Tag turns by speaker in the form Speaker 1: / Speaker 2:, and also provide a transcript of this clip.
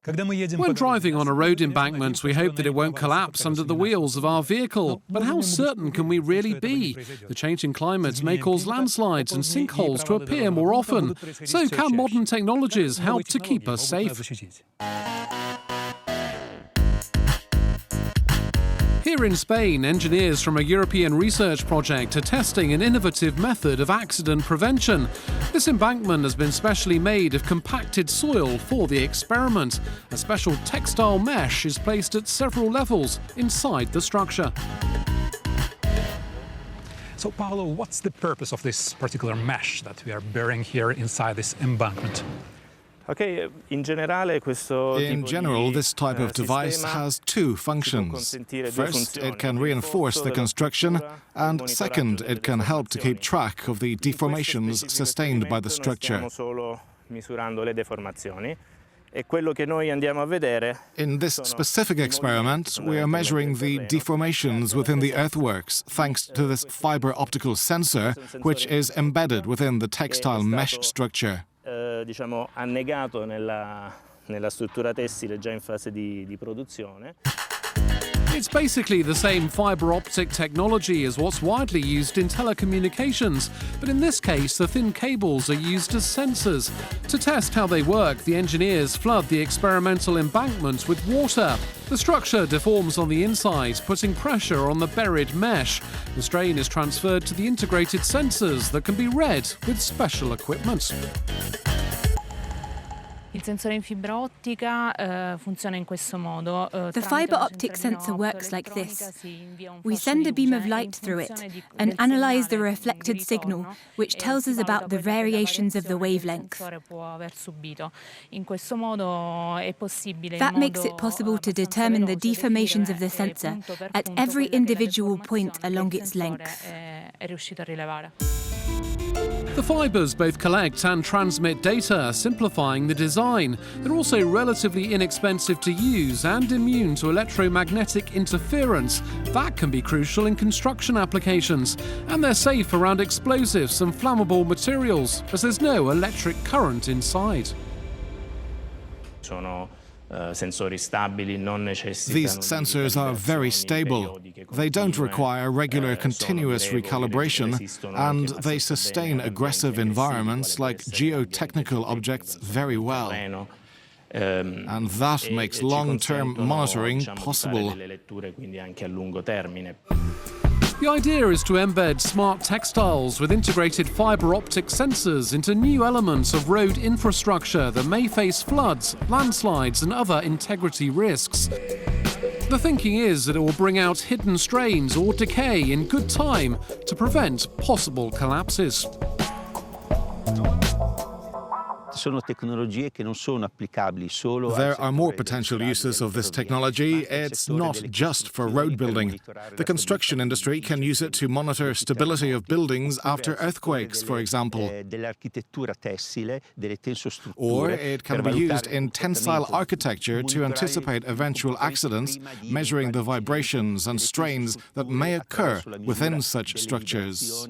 Speaker 1: When driving on a road embankment, we hope that it won't collapse under the wheels of our vehicle. But how certain can we really be? The changing climate may cause landslides and sinkholes to appear more often. So can modern technologies help to keep us safe? Here in Spain, engineers from a European research project are testing an innovative method of accident prevention. This embankment has been specially made of compacted soil for the experiment. A special textile mesh is placed at several levels inside the structure.
Speaker 2: So, Paolo, what's the purpose of this particular mesh that we are burying here inside this embankment?
Speaker 3: In general, this type of device has two functions. First, it can reinforce the construction, and second, it can help to keep track of the deformations sustained by the structure. In this specific experiment, we are measuring the deformations within the earthworks thanks to this fibre optical sensor, which is embedded within the textile mesh structure. Annegato nella struttura tessile già in fase di produzione.
Speaker 1: It's basically the same fibre optic technology as what's widely used in telecommunications, but in this case the thin cables are used as sensors. To test how they work, the engineers flood the experimental embankment with water. The structure deforms on the inside, putting pressure on the buried mesh. The strain is transferred to the integrated sensors that can be read with special equipment.
Speaker 4: The fibre optic sensor works like this. We send a beam of light through it and analyse the reflected signal, which tells us about the variations of the wavelength. That makes it possible to determine the deformations of the sensor at every individual point along its length.
Speaker 1: The fibres both collect and transmit data, simplifying the design. They're also relatively inexpensive to use and immune to electromagnetic interference. That can be crucial in construction applications. And they're safe around explosives and flammable materials, as there's no electric current inside.
Speaker 3: These
Speaker 2: sensors are very stable. They don't require regular continuous recalibration, and they sustain aggressive environments like geotechnical objects very well. And that makes long-term monitoring possible.
Speaker 1: The idea is to embed smart textiles with integrated fibre optic sensors into new elements of road infrastructure that may face floods, landslides and other integrity risks. The thinking is that it will bring out hidden strains or decay in good time to prevent possible collapses.
Speaker 2: There are more potential uses of this technology. It's not just for road building. The construction industry can use it to monitor stability of buildings after earthquakes, for example. Or it can be used in tensile architecture to anticipate eventual accidents, measuring the vibrations and strains that may occur within such structures.